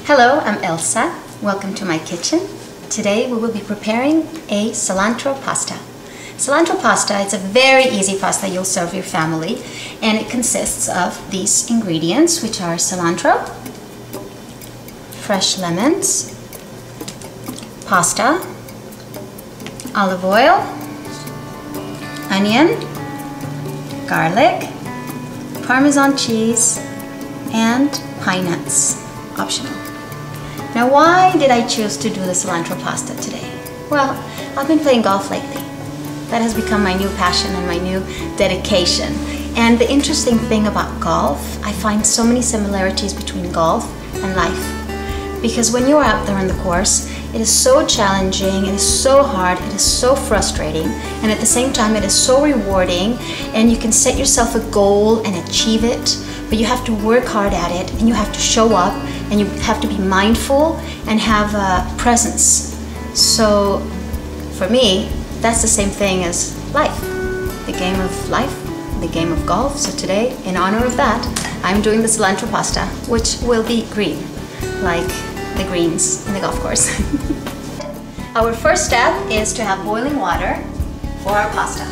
Hello, I'm Elsa. Welcome to my kitchen. Today we will be preparing a cilantro pasta. Cilantro pasta is a very easy pasta you'll serve your family, and it consists of these ingredients, which are cilantro, fresh lemons, pasta, olive oil, onion, garlic, Parmesan cheese, and pine nuts, optional. Now, why did I choose to do the cilantro pasta today? Well, I've been playing golf lately. That has become my new passion and my new dedication. And the interesting thing about golf, I find so many similarities between golf and life. Because when you're out there on the course, it is so challenging, it is so hard, it is so frustrating, and at the same time it is so rewarding, and you can set yourself a goal and achieve it, but you have to work hard at it, and you have to show up, and you have to be mindful and have a presence. So for me, that's the same thing as life, the game of life, the game of golf. So today, in honor of that, I'm doing the cilantro pasta, which will be green, like the greens in the golf course. Our first step is to have boiling water for our pasta.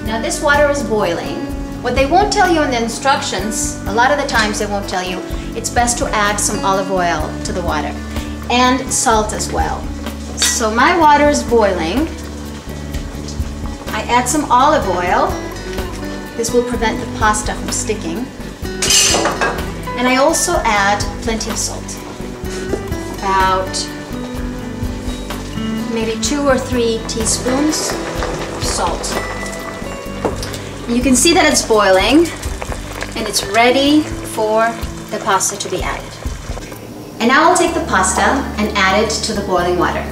Now this water is boiling. What they won't tell you in the instructions, a lot of the times they won't tell you, it's best to add some olive oil to the water and salt as well. So my water is boiling. I add some olive oil. This will prevent the pasta from sticking. And I also add plenty of salt. About maybe 2 or 3 teaspoons of salt. You can see that it's boiling and it's ready for the pasta to be added. And now I'll take the pasta and add it to the boiling water.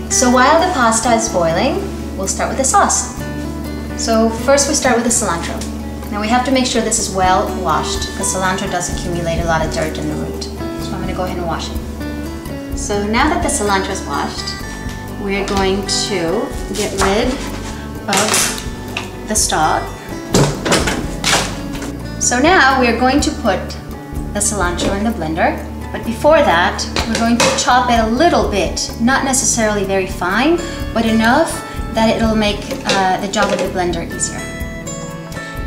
So while the pasta is boiling, we'll start with the sauce. So first we start with the cilantro. Now we have to make sure this is well washed because cilantro does accumulate a lot of dirt in the root. So I'm going to go ahead and wash it. So now that the cilantro is washed, we're going to get rid of the stalk. So now we're going to put the cilantro in the blender. But before that, we're going to chop it a little bit, not necessarily very fine, but enough that it'll make the job of the blender easier.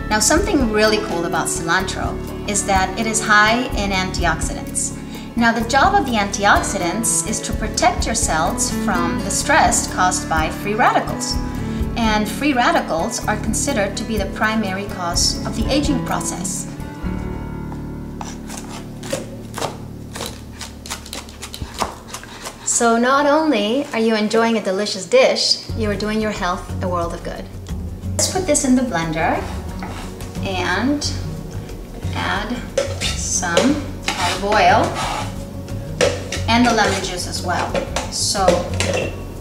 Now, something really cool about cilantro is that it is high in antioxidants. Now, the job of the antioxidants is to protect your cells from the stress caused by free radicals. And free radicals are considered to be the primary cause of the aging process. So not only are you enjoying a delicious dish, you are doing your health a world of good. Let's put this in the blender and add some olive oil and the lemon juice as well. So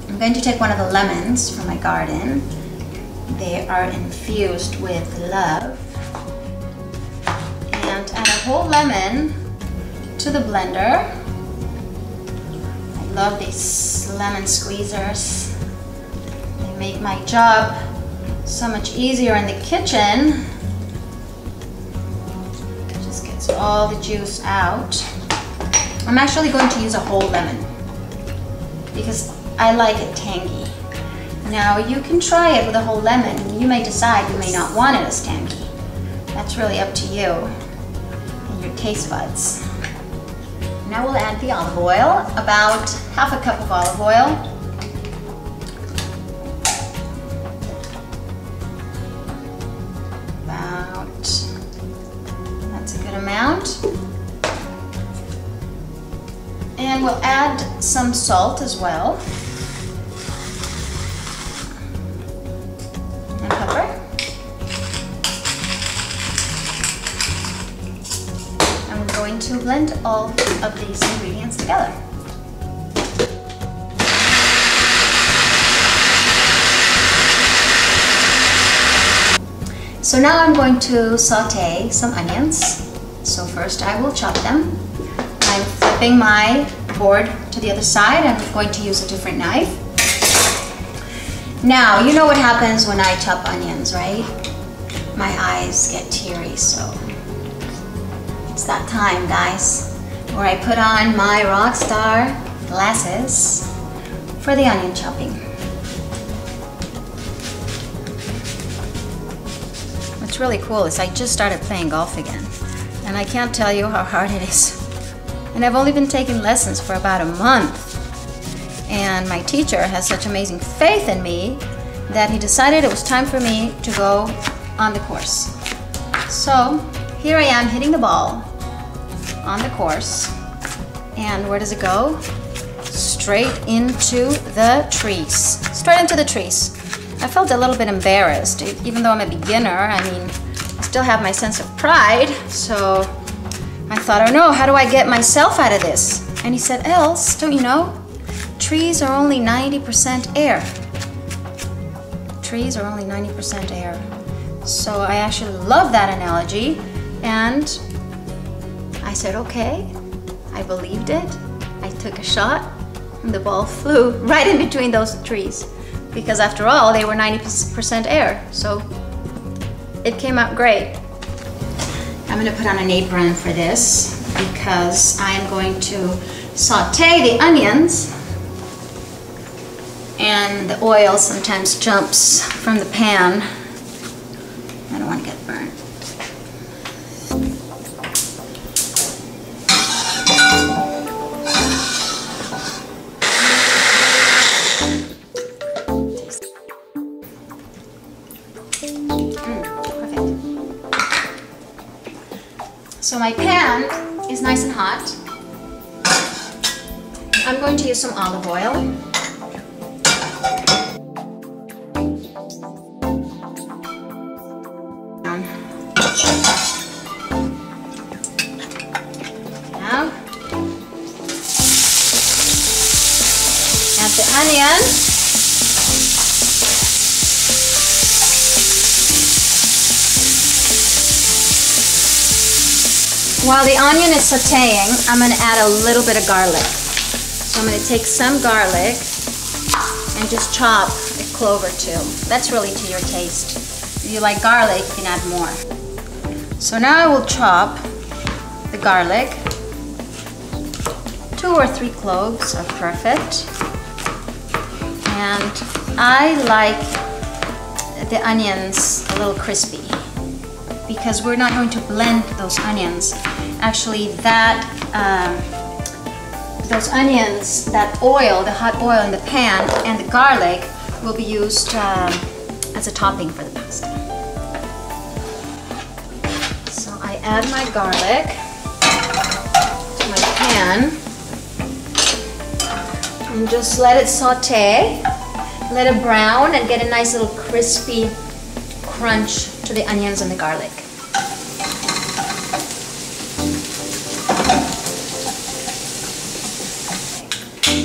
I'm going to take one of the lemons from my garden. They are infused with love. And add a whole lemon to the blender. I love these lemon squeezers. They make my job so much easier in the kitchen. It just gets all the juice out. I'm actually going to use a whole lemon because I like it tangy. Now you can try it with a whole lemon. You may decide you may not want it as tangy. That's really up to you and your taste buds. Now we'll add the olive oil, about half a cup of olive oil. That's a good amount. And we'll add some salt as well. And pepper. I'm going to blend all of these ingredients together. So now I'm going to saute some onions. So first I will chop them. I've flipping my board to the other side. I'm going to use a different knife. Now, you know what happens when I chop onions, right? My eyes get teary, so it's that time, guys, where I put on my Rockstar glasses for the onion chopping. What's really cool is I just started playing golf again, and I can't tell you how hard it is. And I've only been taking lessons for about a month. And my teacher has such amazing faith in me that he decided it was time for me to go on the course. So here I am hitting the ball on the course. And where does it go? Straight into the trees. Straight into the trees. I felt a little bit embarrassed, even though I'm a beginner. I mean, I still have my sense of pride. So I thought, oh no, how do I get myself out of this? And he said, Els, don't you know? Trees are only 90% air. Trees are only 90% air. So I actually love that analogy, and I said, okay. I believed it. I took a shot, and the ball flew right in between those trees, because after all, they were 90% air. So it came out great. I'm gonna put on an apron for this because I'm going to saute the onions, and the oil sometimes jumps from the pan. I don't want to get burnt. Perfect. So my pan is nice and hot. I'm going to use some olive oil. Now, add the onion. While the onion is sauteing, I'm going to add a little bit of garlic. So I'm going to take some garlic and just chop a clove or two. That's really to your taste. If you like garlic, you can add more. So now I will chop the garlic. 2 or 3 cloves are perfect. And I like the onions a little crispy, because we're not going to blend those onions. Actually, those onions, that oil, the hot oil in the pan, and the garlic will be used as a topping for the pasta. So I add my garlic to my pan and just let it saute, let it brown, and get a nice little crispy crunch to the onions and the garlic.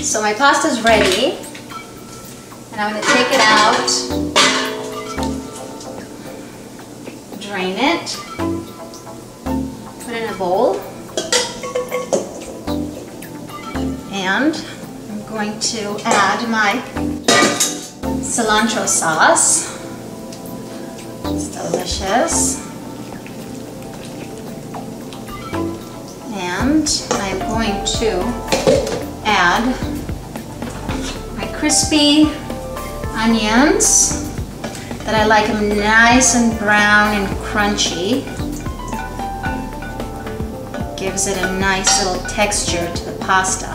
So my pasta's ready, and I'm going to take it out, drain it, put it in a bowl, and I'm going to add my cilantro sauce. It's delicious. And I'm going to add my crispy onions that I like them nice and brown and crunchy. Gives it a nice little texture to the pasta.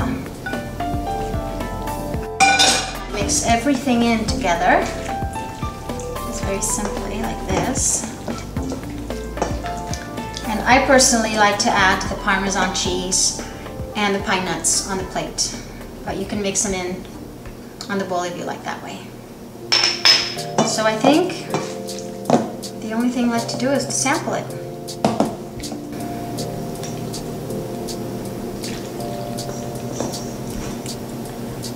Mix everything in together. Just very simply like this. And I personally like to add the Parmesan cheese and the pine nuts on the plate. But you can mix them in on the bowl if you like that way. So I think the only thing left to do is to sample it.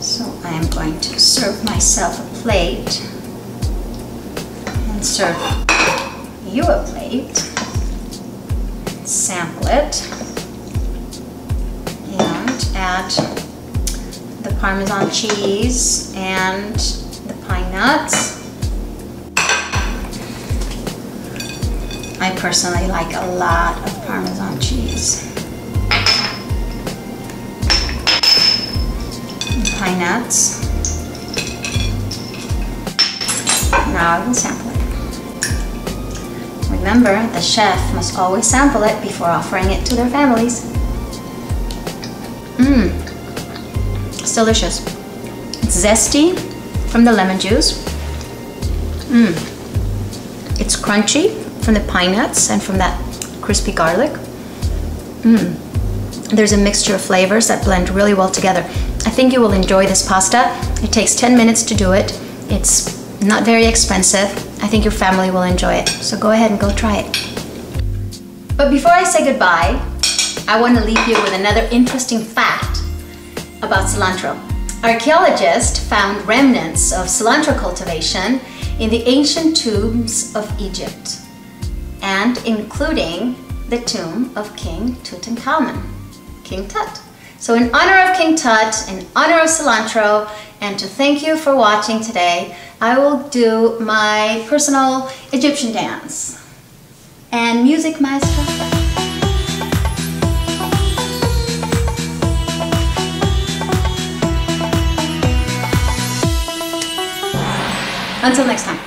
So I am going to serve myself a plate and serve you a plate. Sample it. And add the Parmesan cheese and the pine nuts. I personally like a lot of Parmesan cheese. Pine nuts. Now I will sample it. Remember, the chef must always sample it before offering it to their families. It's delicious. It's zesty from the lemon juice. It's crunchy from the pine nuts and from that crispy garlic. There's a mixture of flavors that blend really well together. I think you will enjoy this pasta. It takes 10 minutes to do it. It's not very expensive. I think your family will enjoy it. So go ahead and go try it. But before I say goodbye, I want to leave you with another interesting fact about cilantro. Archaeologists found remnants of cilantro cultivation in the ancient tombs of Egypt, and including the tomb of King Tutankhamun, King Tut. So in honor of King Tut, in honor of cilantro, and to thank you for watching today, I will do my personal Egyptian dance. And music, maestro. Until next time.